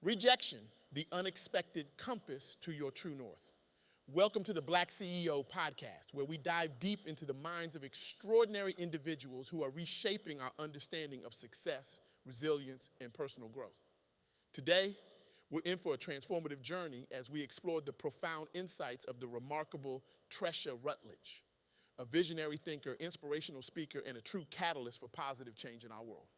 Rejection, the unexpected compass to your true north. Welcome to the Black CEO podcast, where we dive deep into the minds of extraordinary individuals who are reshaping our understanding of success, resilience, and personal growth. Today, we're in for a transformative journey as we explore the profound insights of the remarkable Tresha Rutledge, a visionary thinker, inspirational speaker, and a true catalyst for positive change in our world.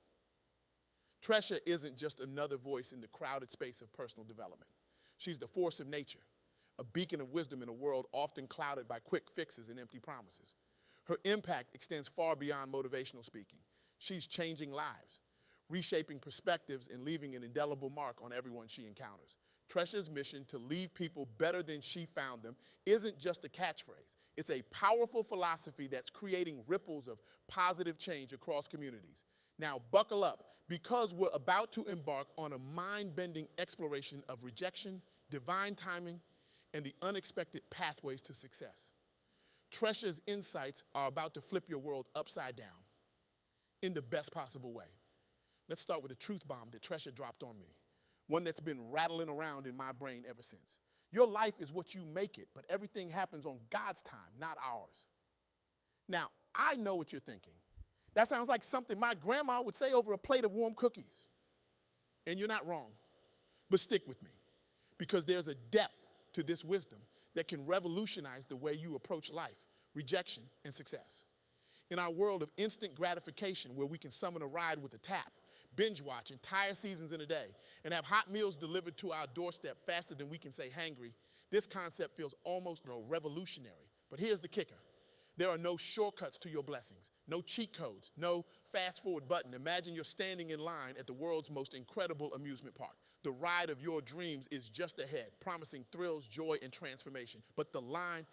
Tresha isn't just another voice in the crowded space of personal development. She's the force of nature, a beacon of wisdom in a world often clouded by quick fixes and empty promises. Her impact extends far beyond motivational speaking. She's changing lives, reshaping perspectives, and leaving an indelible mark on everyone she encounters. Tresha's mission to leave people better than she found them isn't just a catchphrase. It's a powerful philosophy that's creating ripples of positive change across communities. Now, buckle up, because we're about to embark on a mind-bending exploration of rejection, divine timing, and the unexpected pathways to success. Tresha's insights are about to flip your world upside down in the best possible way. Let's start with a truth bomb that Tresha dropped on me, one that's been rattling around in my brain ever since. Your life is what you make it, but everything happens on God's time, not ours. Now, I know what you're thinking. That sounds like something my grandma would say over a plate of warm cookies. And you're not wrong, but stick with me, because there's a depth to this wisdom that can revolutionize the way you approach life, rejection, and success. In our world of instant gratification, where we can summon a ride with a tap, binge watch entire seasons in a day, and have hot meals delivered to our doorstep faster than we can say hangry, this concept feels almost revolutionary. But here's the kicker. There are no shortcuts to your blessings, no cheat codes, no fast forward button. Imagine you're standing in line at the world's most incredible amusement park. The ride of your dreams is just ahead, promising thrills, joy, and transformation. But the line,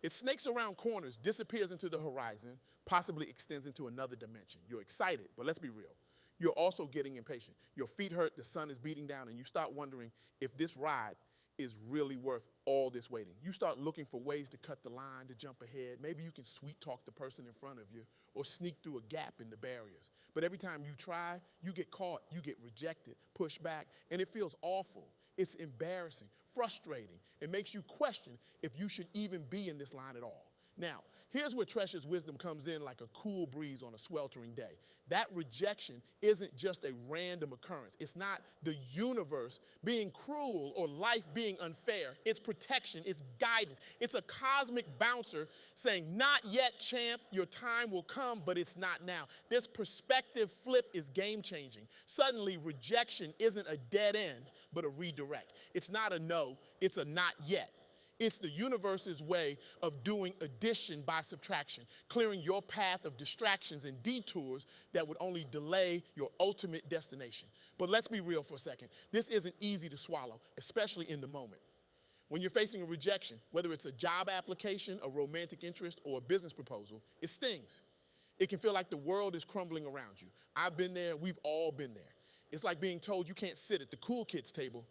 it snakes around corners, disappears into the horizon, possibly extends into another dimension. You're excited, but let's be real. You're also getting impatient. Your feet hurt, the sun is beating down, and you start wondering if this ride is really worth all this waiting. You start looking for ways to cut the line, to jump ahead. Maybe you can sweet talk the person in front of you or sneak through a gap in the barriers. But every time you try, you get caught, you get rejected, pushed back, and it feels awful. It's embarrassing, frustrating. It makes you question if you should even be in this line at all. Now, here's where Tresha's wisdom comes in like a cool breeze on a sweltering day. That rejection isn't just a random occurrence. It's not the universe being cruel or life being unfair. It's protection, it's guidance. It's a cosmic bouncer saying, not yet, champ, your time will come, but it's not now. This perspective flip is game-changing. Suddenly, rejection isn't a dead end, but a redirect. It's not a no, it's a not yet. It's the universe's way of doing addition by subtraction, clearing your path of distractions and detours that would only delay your ultimate destination. But let's be real for a second. This isn't easy to swallow, especially in the moment. When you're facing a rejection, whether it's a job application, a romantic interest, or a business proposal, it stings. It can feel like the world is crumbling around you. I've been there, we've all been there. It's like being told you can't sit at the cool kids table,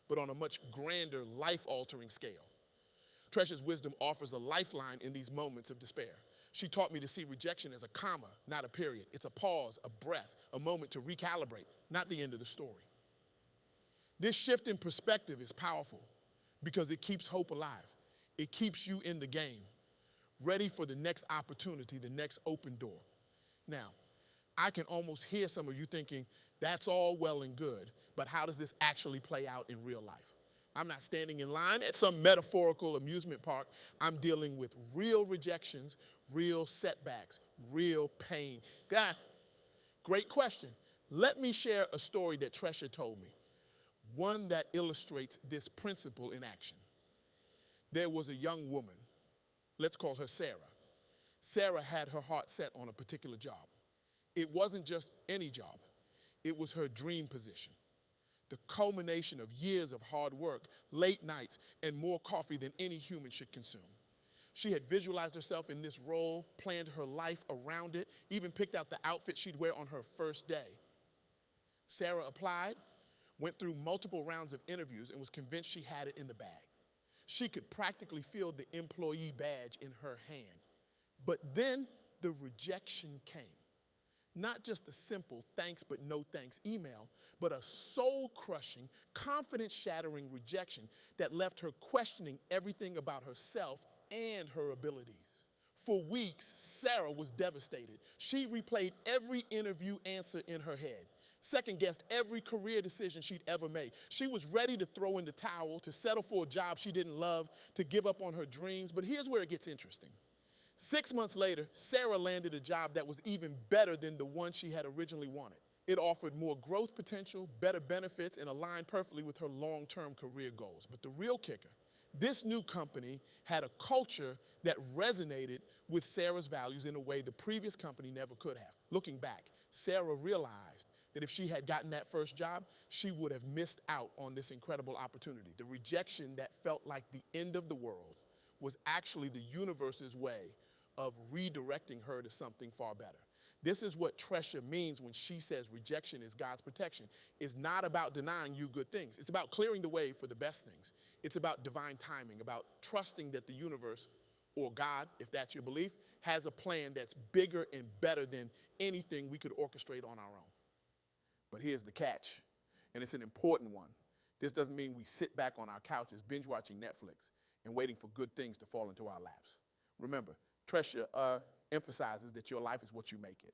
but on a much grander, life-altering scale. Tresha's wisdom offers a lifeline in these moments of despair. She taught me to see rejection as a comma, not a period. It's a pause, a breath, a moment to recalibrate, not the end of the story. This shift in perspective is powerful because it keeps hope alive. It keeps you in the game, ready for the next opportunity, the next open door. Now, I can almost hear some of you thinking, that's all well and good, but how does this actually play out in real life? I'm not standing in line at some metaphorical amusement park. I'm dealing with real rejections, real setbacks, real pain. God, great question. Let me share a story that Tresha told me, one that illustrates this principle in action. There was a young woman, let's call her Sarah. Sarah had her heart set on a particular job. It wasn't just any job. It was her dream position. The culmination of years of hard work, late nights, and more coffee than any human should consume. She had visualized herself in this role, planned her life around it, even picked out the outfit she'd wear on her first day. Sarah applied, went through multiple rounds of interviews, and was convinced she had it in the bag. She could practically feel the employee badge in her hand. But then the rejection came. Not just a simple thanks but no thanks email, but a soul-crushing, confidence-shattering rejection that left her questioning everything about herself and her abilities. For weeks, Sarah was devastated. She replayed every interview answer in her head, second-guessed every career decision she'd ever made. She was ready to throw in the towel, to settle for a job she didn't love, to give up on her dreams. But here's where it gets interesting. 6 months later, Sarah landed a job that was even better than the one she had originally wanted. It offered more growth potential, better benefits, and aligned perfectly with her long-term career goals. But the real kicker, this new company had a culture that resonated with Sarah's values in a way the previous company never could have. Looking back, Sarah realized that if she had gotten that first job, she would have missed out on this incredible opportunity. The rejection that felt like the end of the world was actually the universe's way of redirecting her to something far better. This is what Tresha means when she says rejection is God's protection. It's not about denying you good things. It's about clearing the way for the best things. It's about divine timing, about trusting that the universe, or God, if that's your belief, has a plan that's bigger and better than anything we could orchestrate on our own. But here's the catch, and it's an important one. This doesn't mean we sit back on our couches binge watching Netflix and waiting for good things to fall into our laps. Remember, Tresha emphasizes that your life is what you make it.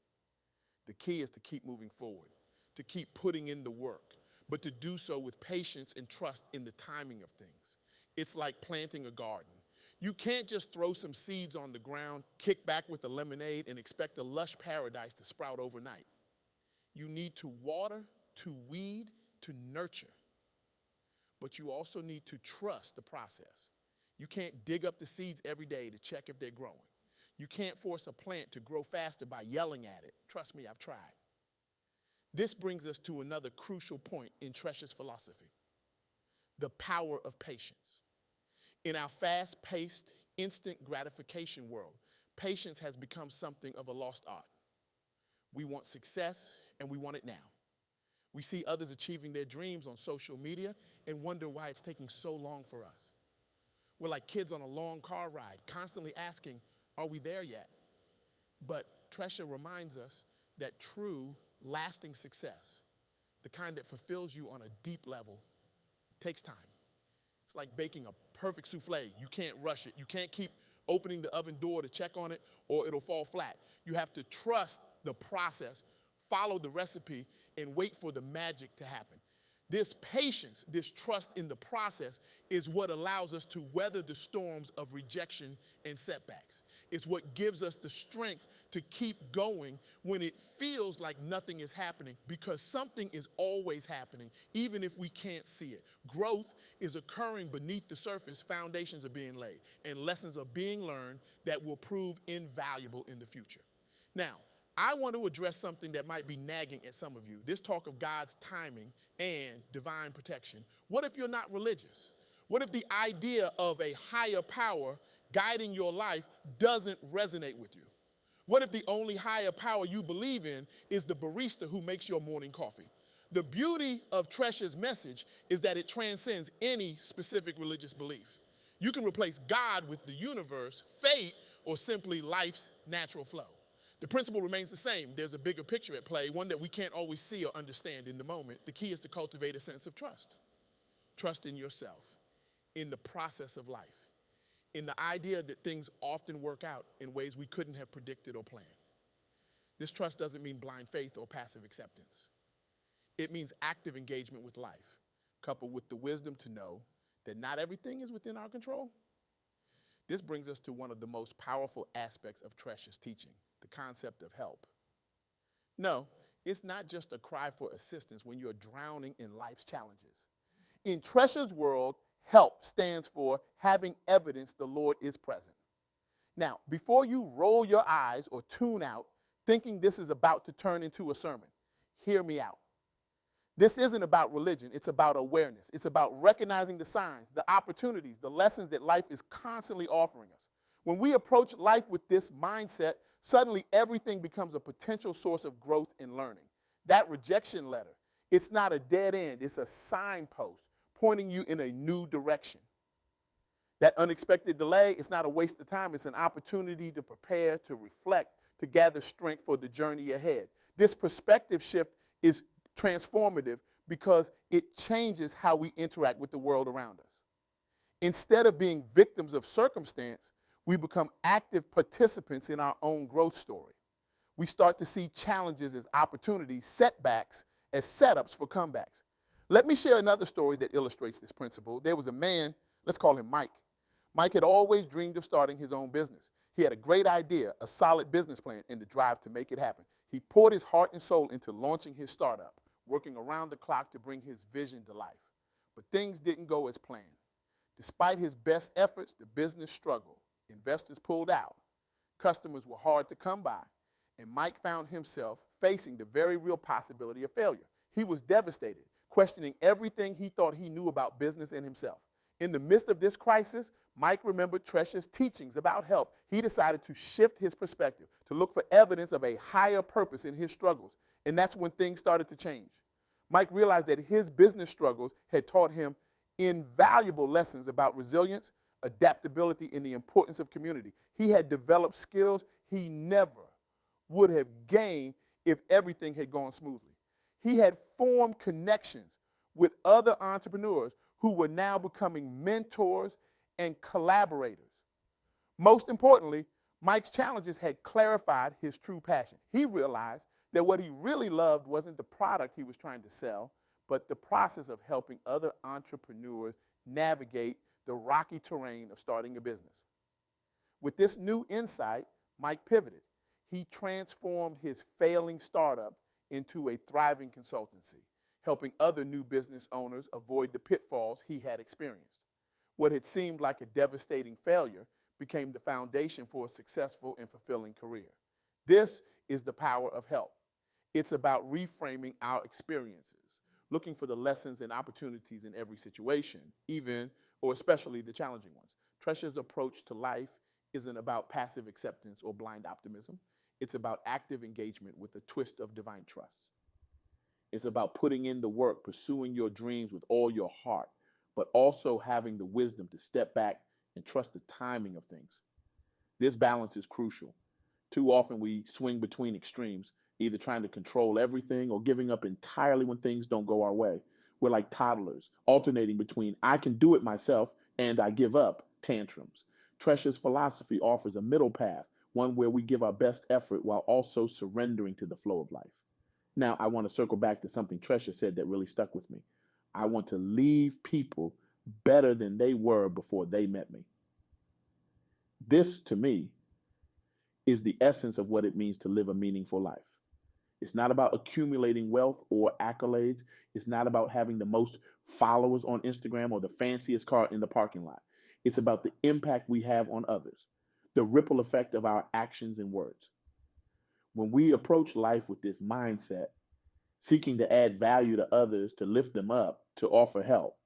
The key is to keep moving forward, to keep putting in the work, but to do so with patience and trust in the timing of things. It's like planting a garden. You can't just throw some seeds on the ground, kick back with a lemonade, and expect a lush paradise to sprout overnight. You need to water, to weed, to nurture. But you also need to trust the process. You can't dig up the seeds every day to check if they're growing. You can't force a plant to grow faster by yelling at it. Trust me, I've tried. This brings us to another crucial point in Tresha's philosophy: the power of patience. In our fast-paced, instant gratification world, patience has become something of a lost art. We want success, and we want it now. We see others achieving their dreams on social media and wonder why it's taking so long for us. We're like kids on a long car ride, constantly asking, are we there yet? But Tresha reminds us that true, lasting success, the kind that fulfills you on a deep level, takes time. It's like baking a perfect souffle. You can't rush it. You can't keep opening the oven door to check on it or it'll fall flat. You have to trust the process, follow the recipe, and wait for the magic to happen. This patience, this trust in the process is what allows us to weather the storms of rejection and setbacks. It's what gives us the strength to keep going when it feels like nothing is happening, because something is always happening, even if we can't see it. Growth is occurring beneath the surface, foundations are being laid, and lessons are being learned that will prove invaluable in the future. Now, I want to address something that might be nagging at some of you, this talk of God's timing and divine protection. What if you're not religious? What if the idea of a higher power guiding your life doesn't resonate with you? What if the only higher power you believe in is the barista who makes your morning coffee? The beauty of Tresha's message is that it transcends any specific religious belief. You can replace God with the universe, fate, or simply life's natural flow. The principle remains the same. There's a bigger picture at play, one that we can't always see or understand in the moment. The key is to cultivate a sense of trust. Trust in yourself, in the process of life, in the idea that things often work out in ways we couldn't have predicted or planned. This trust doesn't mean blind faith or passive acceptance. It means active engagement with life, coupled with the wisdom to know that not everything is within our control. This brings us to one of the most powerful aspects of Tresha's teaching, the concept of help. No, it's not just a cry for assistance when you're drowning in life's challenges. In Tresha's world, help stands for having evidence the Lord is present. Now, before you roll your eyes or tune out thinking this is about to turn into a sermon, hear me out. This isn't about religion, it's about awareness. It's about recognizing the signs, the opportunities, the lessons that life is constantly offering us. When we approach life with this mindset, suddenly everything becomes a potential source of growth and learning. That rejection letter, it's not a dead end, it's a signpost pointing you in a new direction. That unexpected delay, it's not a waste of time, it's an opportunity to prepare, to reflect, to gather strength for the journey ahead. This perspective shift is transformative because it changes how we interact with the world around us. Instead of being victims of circumstance, we become active participants in our own growth story. We start to see challenges as opportunities, setbacks as setups for comebacks. Let me share another story that illustrates this principle. There was a man, let's call him Mike. Mike had always dreamed of starting his own business. He had a great idea, a solid business plan, and the drive to make it happen. He poured his heart and soul into launching his startup, working around the clock to bring his vision to life. But things didn't go as planned. Despite his best efforts, the business struggled. Investors pulled out. Customers were hard to come by. And Mike found himself facing the very real possibility of failure. He was devastated, questioning everything he thought he knew about business and himself. In the midst of this crisis, Mike remembered Tresha's teachings about help. He decided to shift his perspective, to look for evidence of a higher purpose in his struggles. And that's when things started to change. Mike realized that his business struggles had taught him invaluable lessons about resilience, adaptability, and the importance of community. He had developed skills he never would have gained if everything had gone smoothly. He had formed connections with other entrepreneurs who were now becoming mentors and collaborators. Most importantly, Mike's challenges had clarified his true passion. He realized that what he really loved wasn't the product he was trying to sell, but the process of helping other entrepreneurs navigate the rocky terrain of starting a business. With this new insight, Mike pivoted. He transformed his failing startup into a thriving consultancy, helping other new business owners avoid the pitfalls he had experienced. What had seemed like a devastating failure became the foundation for a successful and fulfilling career. This is the power of H.E.L.P. It's about reframing our experiences, looking for the lessons and opportunities in every situation, even or especially the challenging ones. Tresha's approach to life isn't about passive acceptance or blind optimism. It's about active engagement with a twist of divine trust. It's about putting in the work, pursuing your dreams with all your heart, but also having the wisdom to step back and trust the timing of things. This balance is crucial. Too often we swing between extremes, either trying to control everything or giving up entirely when things don't go our way. We're like toddlers, alternating between I can do it myself and I give up tantrums. Tresha's philosophy offers a middle path, one where we give our best effort while also surrendering to the flow of life. Now, I want to circle back to something Tresha said that really stuck with me. I want to leave people better than they were before they met me. This, to me, is the essence of what it means to live a meaningful life. It's not about accumulating wealth or accolades. It's not about having the most followers on Instagram or the fanciest car in the parking lot. It's about the impact we have on others, the ripple effect of our actions and words. When we approach life with this mindset, seeking to add value to others, to lift them up, to offer help,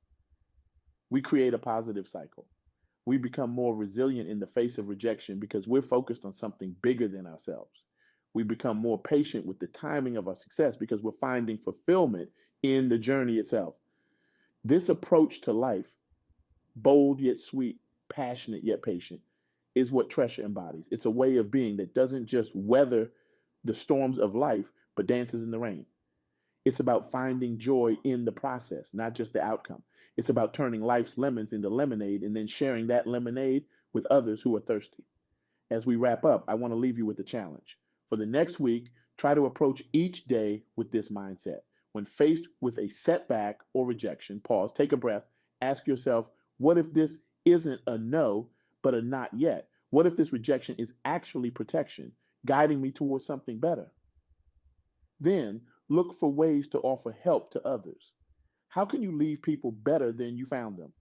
we create a positive cycle. We become more resilient in the face of rejection because we're focused on something bigger than ourselves. We become more patient with the timing of our success because we're finding fulfillment in the journey itself. This approach to life, bold yet sweet, passionate yet patient, is what Tresha embodies. It's a way of being that doesn't just weather the storms of life, but dances in the rain. It's about finding joy in the process, not just the outcome. It's about turning life's lemons into lemonade and then sharing that lemonade with others who are thirsty. As we wrap up, I want to leave you with a challenge. For the next week, try to approach each day with this mindset. When faced with a setback or rejection, pause, take a breath, ask yourself, what if this isn't a no, but a not yet? What if this rejection is actually protection, guiding me towards something better? Then look for ways to offer help to others. How can you leave people better than you found them?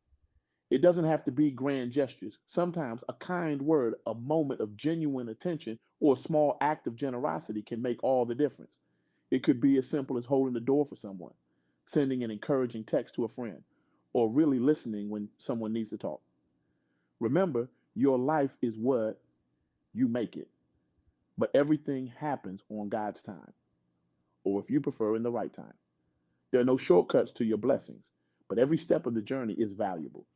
It doesn't have to be grand gestures. Sometimes a kind word, a moment of genuine attention, or a small act of generosity can make all the difference. It could be as simple as holding the door for someone, sending an encouraging text to a friend, or really listening when someone needs to talk. Remember, your life is what you make it, but everything happens on God's time, or if you prefer, in the right time. There are no shortcuts to your blessings, but every step of the journey is valuable.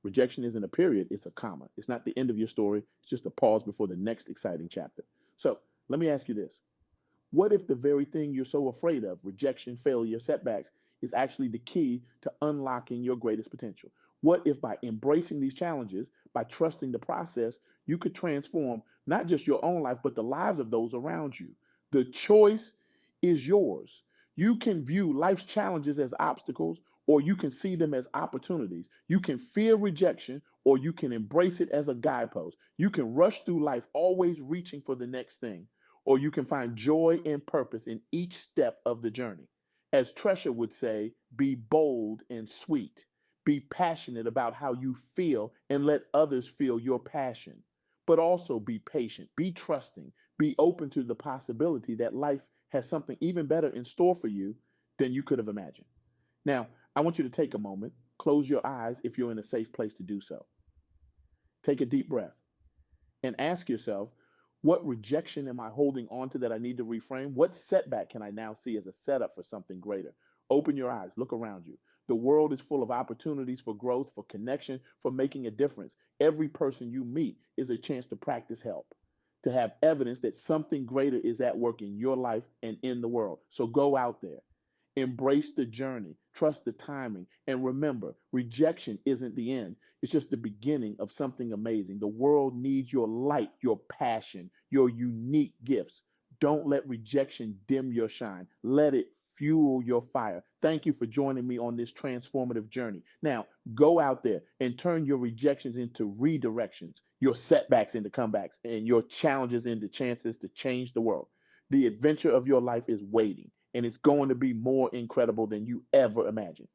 Rejection isn't a period, it's a comma. It's not the end of your story, it's just a pause before the next exciting chapter. So let me ask you this. What if the very thing you're so afraid of, rejection, failure, setbacks, is actually the key to unlocking your greatest potential? What if by embracing these challenges, by trusting the process, you could transform not just your own life, but the lives of those around you? The choice is yours. You can view life's challenges as obstacles, or you can see them as opportunities. You can fear rejection, or you can embrace it as a guidepost. You can rush through life always reaching for the next thing, or you can find joy and purpose in each step of the journey. As Tresha would say, be bold and sweet. Be passionate about how you feel and let others feel your passion. But also be patient, be trusting, be open to the possibility that life has something even better in store for you than you could have imagined. Now, I want you to take a moment, close your eyes if you're in a safe place to do so. Take a deep breath and ask yourself, what rejection am I holding on to that I need to reframe? What setback can I now see as a setup for something greater? Open your eyes, look around you. The world is full of opportunities for growth, for connection, for making a difference. Every person you meet is a chance to practice help, to have evidence that something greater is at work in your life and in the world. So go out there. Embrace the journey, trust the timing, and remember, rejection isn't the end. It's just the beginning of something amazing. The world needs your light, your passion, your unique gifts. Don't let rejection dim your shine. Let it fuel your fire. Thank you for joining me on this transformative journey. Now, go out there and turn your rejections into redirections, your setbacks into comebacks, and your challenges into chances to change the world. The adventure of your life is waiting, and it's going to be more incredible than you ever imagined.